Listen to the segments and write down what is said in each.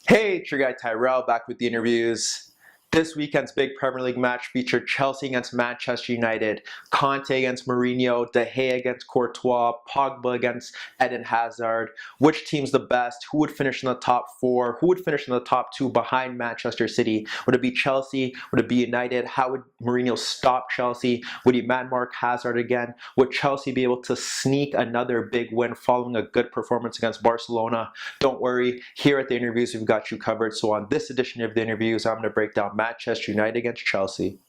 Hey, it's your guy Tyrrell back with the interviews. This weekend's big Premier League match featured Chelsea against Manchester United, Conte against Mourinho, De Gea against Courtois, Pogba against Eden Hazard. Which team's the best? Who would finish in the top four? Who would finish in the top two behind Manchester City? Would it be Chelsea? Would it be United? How would Mourinho stop Chelsea? Would he man-mark Hazard again? Would Chelsea be able to sneak another big win following a good performance against Barcelona? Don't worry, here at the interviews, we've got you covered. So on this edition of the interviews, I'm going to break down Manchester United against Chelsea.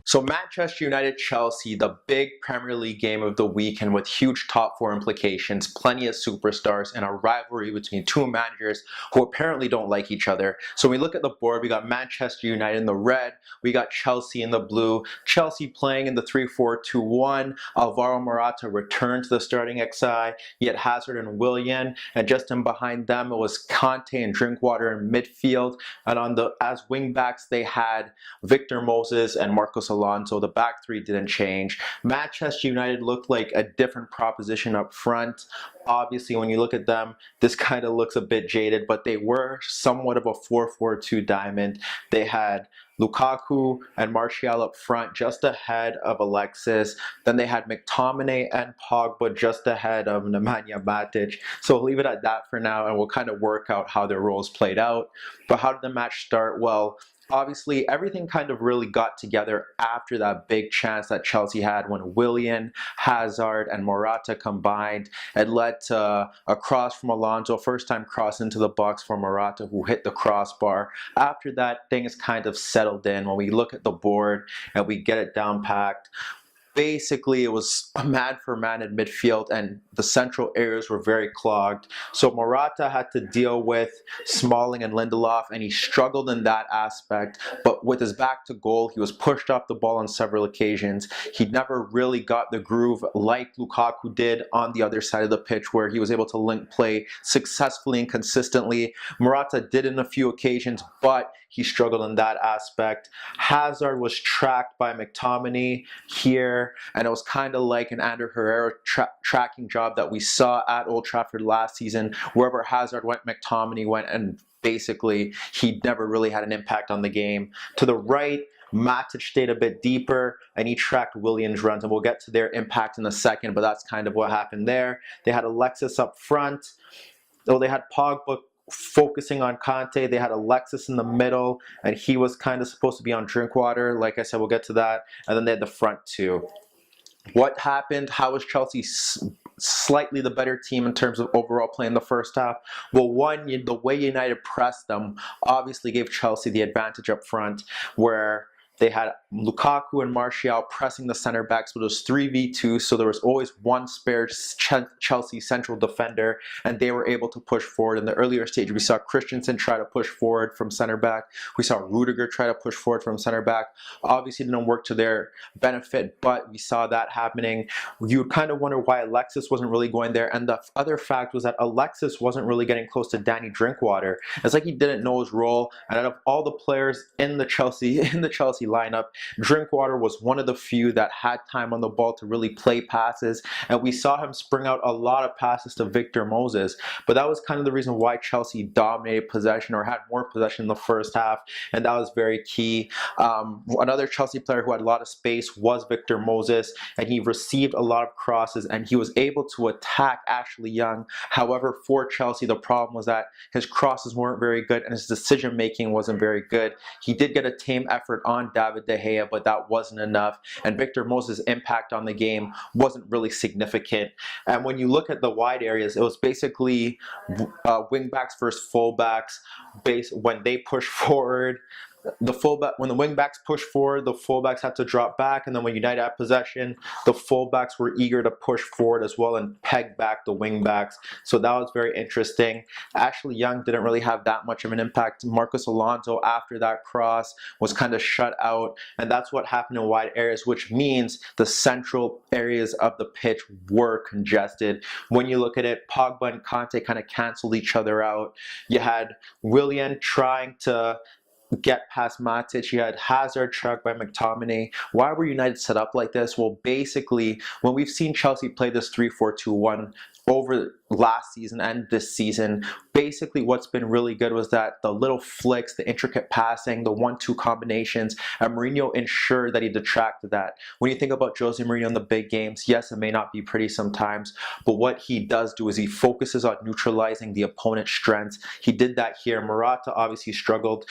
So Manchester United Chelsea, the big Premier League game of the weekend with huge top four implications, plenty of superstars, and a rivalry between two managers who apparently don't like each other. So when we look at the board, we got Manchester United in the red, we got Chelsea in the blue. Chelsea playing in the 3-4-2-1. Alvaro Morata returned to the starting XI. You had Hazard and Willian, and just in behind them it was Conte and Drinkwater in midfield. And as wing backs they had Victor Moses and Marcos Alonso. The back three didn't change. Manchester United looked like a different proposition up front. Obviously, when you look at them, this kind of looks a bit jaded, but they were somewhat of a 4-4-2 diamond. They had Lukaku and Martial up front just ahead of Alexis. Then they had McTominay and Pogba just ahead of Nemanja Matic. So we'll leave it at that for now, and we'll kind of work out how their roles played out. But how did the match start? Well, obviously, everything kind of really got together after that big chance that Chelsea had when Willian, Hazard, and Morata combined. It led to a cross from Alonso, first time cross into the box for Morata, who hit the crossbar. After that, things kind of settled in. When we look at the board and we get it down packed, basically it was a man for man in midfield and the central areas were very clogged. So Morata had to deal with Smalling and Lindelof, and he struggled in that aspect. But with his back to goal, he was pushed off the ball on several occasions. He never really got the groove like Lukaku did on the other side of the pitch, where he was able to link play successfully and consistently. Morata did in a few occasions, but he struggled in that aspect. Hazard was tracked by McTominay here, and it was kind of like an Ander Herrera tracking job that we saw at Old Trafford last season. Wherever Hazard went, McTominay went, and basically he never really had an impact on the game. To the right, Matic stayed a bit deeper and he tracked Williams' runs, and we'll get to their impact in a second, but that's kind of what happened there. They had Alexis up front. Though they had Pogba focusing on Conte, they had Alexis in the middle, and he was kind of supposed to be on Drinkwater. Like I said, we'll get to that. And then they had the front two. What happened? How was Chelsea slightly the better team in terms of overall play in the first half? Well, one, the way United pressed them obviously gave Chelsea the advantage up front, where they had Lukaku and Martial pressing the center backs, but it was 3v2, so there was always one spare Chelsea central defender, and they were able to push forward. In the earlier stage, we saw Christensen try to push forward from center back. We saw Rudiger try to push forward from center back. Obviously, it didn't work to their benefit, but we saw that happening. You would kind of wonder why Alexis wasn't really going there, and the other fact was that Alexis wasn't really getting close to Danny Drinkwater. It's like he didn't know his role, and out of all the players in the Chelsea lineup, Drinkwater was one of the few that had time on the ball to really play passes, and we saw him spring out a lot of passes to Victor Moses. But that was kind of the reason why Chelsea dominated possession, or had more possession in the first half, and that was very key. Another Chelsea player who had a lot of space was Victor Moses, and he received a lot of crosses, and he was able to attack Ashley Young. However, for Chelsea, the problem was that his crosses weren't very good, and his decision making wasn't very good. He did get a tame effort on David De Gea, but that wasn't enough, and Victor Moses' impact on the game wasn't really significant. And when you look at the wide areas, it was basically wingbacks versus fullbacks. When they push forward, when the wingbacks push forward, the fullbacks had to drop back, and then when United had possession, the fullbacks were eager to push forward as well and peg back the wingbacks. So that was very interesting. Ashley Young didn't really have that much of an impact. Marcos Alonso, after that cross, was kind of shut out, and that's what happened in wide areas, which means the central areas of the pitch were congested. When you look at it, Pogba and Conte kind of canceled each other out. You had Willian trying to get past Matic. You had Hazard tracked by McTominay. Why were United set up like this? Well, basically, when we've seen Chelsea play this 3-4-2-1 over last season and this season, basically what's been really good was that the little flicks, the intricate passing, the 1-2 combinations, and Mourinho ensured that he detracted that. When you think about Jose Mourinho in the big games, yes, it may not be pretty sometimes, but what he does do is he focuses on neutralizing the opponent's strengths. He did that here. Morata obviously struggled,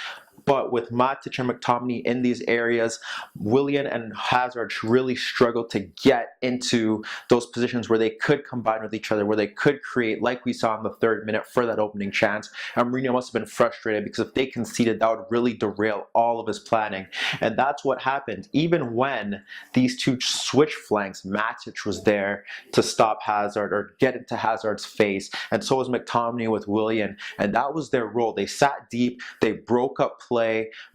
but with Matic and McTominay in these areas, Willian and Hazard really struggled to get into those positions where they could combine with each other, where they could create, like we saw in the 3rd minute for that opening chance. And Mourinho must have been frustrated because if they conceded, that would really derail all of his planning. And that's what happened. Even when these two switch flanks, Matic was there to stop Hazard or get into Hazard's face, and so was McTominay with Willian. And that was their role. They sat deep, they broke up play.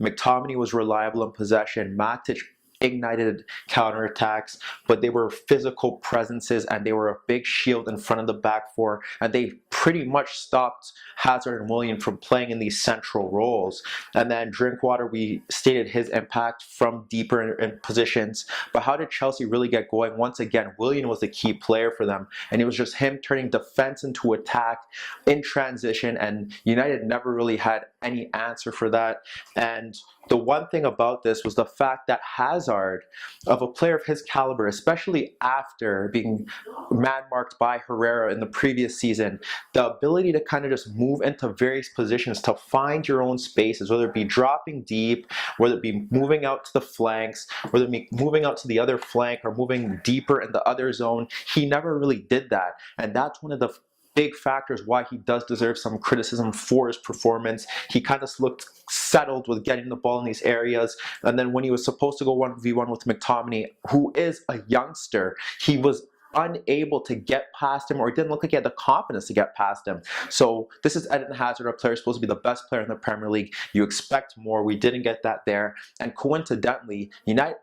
McTominay was reliable in possession. Matic ignited counterattacks, but they were physical presences and they were a big shield in front of the back four, and they pretty much stopped Hazard and Willian from playing in these central roles. And then Drinkwater, we stated his impact from deeper in positions, but how did Chelsea really get going? Once again, Willian was the key player for them, and it was just him turning defense into attack in transition, and United never really had any answer for that. And the one thing about this was the fact that Hazard, of a player of his caliber, especially after being man-marked by Herrera in the previous season, the ability to kind of just move into various positions to find your own spaces, whether it be dropping deep, whether it be moving out to the flanks, whether it be moving out to the other flank or moving deeper in the other zone, he never really did that. And that's one of the big factors why he does deserve some criticism for his performance. He kind of looked settled with getting the ball in these areas, and then when he was supposed to go 1v1 with McTominay, who is a youngster, he was unable to get past him, or it didn't look like he had the confidence to get past him. So this is Eden Hazard, a player supposed to be the best player in the Premier League. You expect more. We didn't get that there. And coincidentally,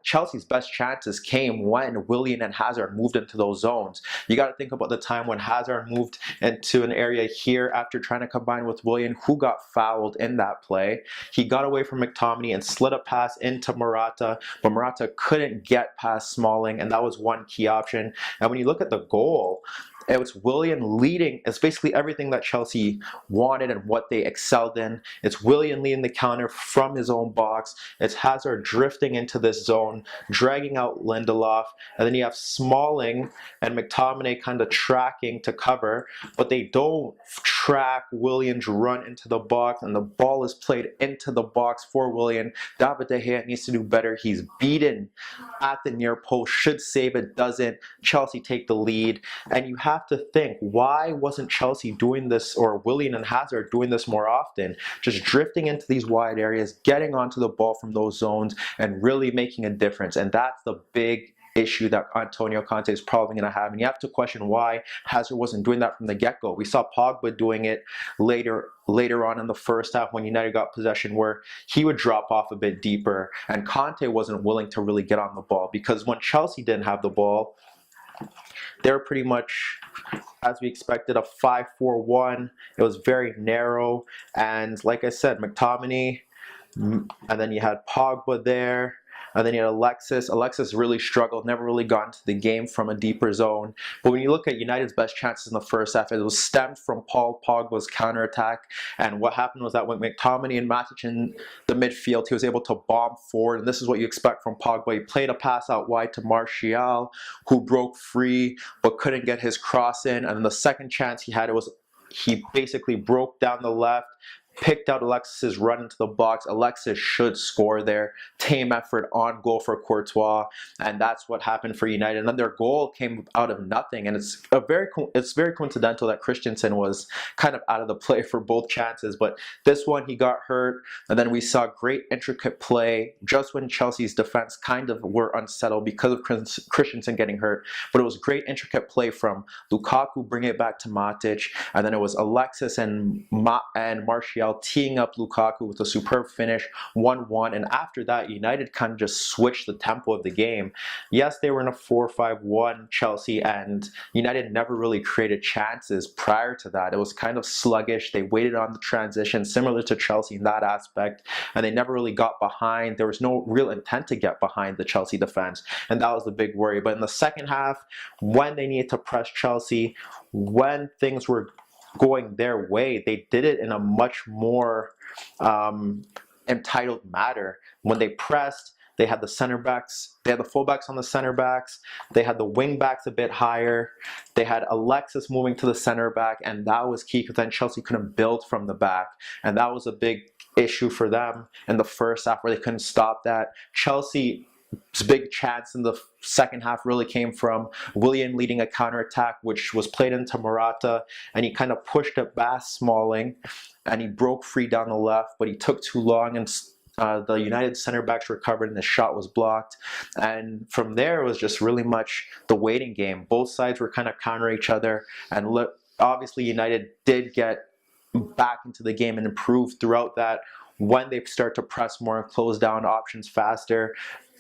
Chelsea's best chances came when Willian and Hazard moved into those zones. You got to think about the time when Hazard moved into an area here after trying to combine with Willian, who got fouled in that play. He got away from McTominay and slid a pass into Morata, but Morata couldn't get past Smalling, and that was one key option. And when you look at the goal, it was Willian leading. It's basically everything that Chelsea wanted and what they excelled in. It's Willian leading the counter from his own box. It's Hazard drifting into this zone, dragging out Lindelof. And then you have Smalling and McTominay kind of tracking to cover, but they don't track Willian's run into the box, and the ball is played into the box for Willian. David De Gea needs to do better. He's beaten at the near post, should save it, doesn't. Chelsea take the lead, and you have to think, why wasn't Chelsea doing this, or Willian and Hazard doing this more often? Just drifting into these wide areas, getting onto the ball from those zones, and really making a difference. And that's the big issue that Antonio Conte is probably going to have. And you have to question why Hazard wasn't doing that from the get-go. We saw Pogba doing it later on in the first half when United got possession, where he would drop off a bit deeper, and Conte wasn't willing to really get on the ball, because when Chelsea didn't have the ball, they were pretty much, as we expected, a 5-4-1. It was very narrow, and like I said, McTominay, and then you had Pogba there, and then you had Alexis. Alexis really struggled, never really got into the game from a deeper zone. But when you look at United's best chances in the first half, it was stemmed from Paul Pogba's counterattack. And what happened was that when McTominay and Matic in the midfield, he was able to bomb forward. And this is what you expect from Pogba. He played a pass out wide to Martial, who broke free but couldn't get his cross in. And then the second chance he had, he basically broke down the left, picked out Alexis's run into the box. Alexis should score there. Tame effort on goal for Courtois, and that's what happened for United. And then their goal came out of nothing, and it's very coincidental that Christensen was kind of out of the play for both chances. But this one, he got hurt, and then we saw great intricate play just when Chelsea's defense kind of were unsettled because of Christensen getting hurt. But it was great intricate play from Lukaku bringing it back to Matic, and then it was Alexis and Martial Tyrrell teeing up Lukaku with a superb finish, 1-1, and after that, United kind of just switched the tempo of the game. Yes, they were in a 4-5-1 Chelsea, and United never really created chances prior to that. It was kind of sluggish. They waited on the transition, similar to Chelsea in that aspect, and they never really got behind. There was no real intent to get behind the Chelsea defense, and that was the big worry. But in the second half, when they needed to press Chelsea, when things were going their way, they did it in a much more entitled manner. When they pressed, they had the center backs, they had the fullbacks on the center backs, they had the wing backs a bit higher, they had Alexis moving to the center back, and that was key because then Chelsea couldn't build from the back, and that was a big issue for them in the first half where they couldn't stop that. Chelsea's big chance in the second half really came from Willian leading a counterattack, which was played into Morata, and he kind of pushed it past Smalling, and he broke free down the left, but he took too long, and the United center backs recovered and the shot was blocked. And from there, it was just really much the waiting game. Both sides were kind of countering each other, and obviously United did get back into the game and improve throughout that when they start to press more and close down options faster.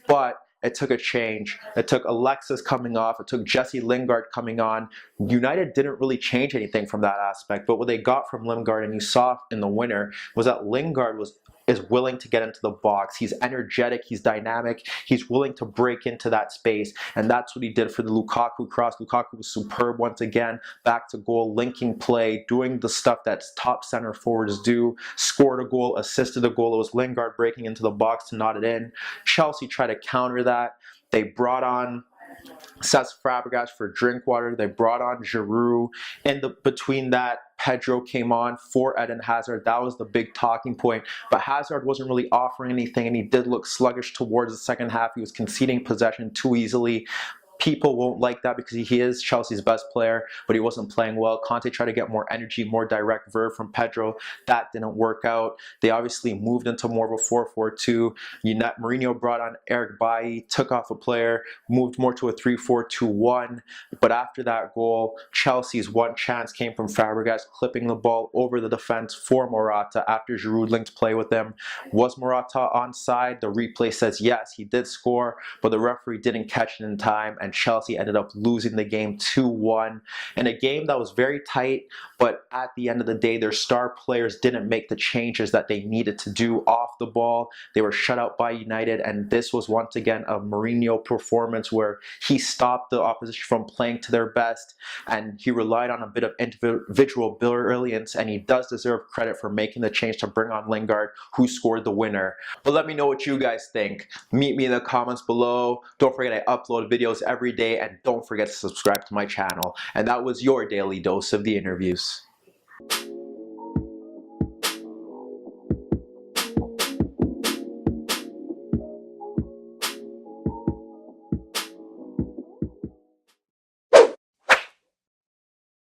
But it took a change. It took Alexis coming off. It took Jesse Lingard coming on. United didn't really change anything from that aspect. But what they got from Lingard, and you saw in the winner, was that Lingard is willing to get into the box. He's energetic, he's dynamic, he's willing to break into that space, and that's what he did for the Lukaku cross. Lukaku was superb once again, back to goal, linking play, doing the stuff that top center forwards do, scored a goal, assisted a goal. It was Lingard breaking into the box to knot it in. Chelsea tried to counter that. They brought on Cesc Fabregas for Drinkwater. They brought on Giroud. Between that, Pedro came on for Eden Hazard. That was the big talking point. But Hazard wasn't really offering anything, and he did look sluggish towards the second half. He was conceding possession too easily. People won't like that because he is Chelsea's best player, but he wasn't playing well. Conte tried to get more energy, more direct verve from Pedro. That didn't work out. They obviously moved into more of a 4-4-2. Mourinho brought on Eric Bailly, took off a player, moved more to a 3-4-2-1. But after that goal, Chelsea's one chance came from Fabregas clipping the ball over the defense for Morata after Giroud linked play with him. Was Morata onside? The replay says yes, he did score, but the referee didn't catch it in time, and Chelsea ended up losing the game 2-1 in a game that was very tight, but at the end of the day, their star players didn't make the changes that they needed to do off the ball. They were shut out by United, and this was once again a Mourinho performance where he stopped the opposition from playing to their best, and he relied on a bit of individual brilliance, and he does deserve credit for making the change to bring on Lingard, who scored the winner. But let me know what you guys think. Meet me in the comments below. Don't forget I upload videos every day, and don't forget to subscribe to my channel. And that was your daily dose of the interviews.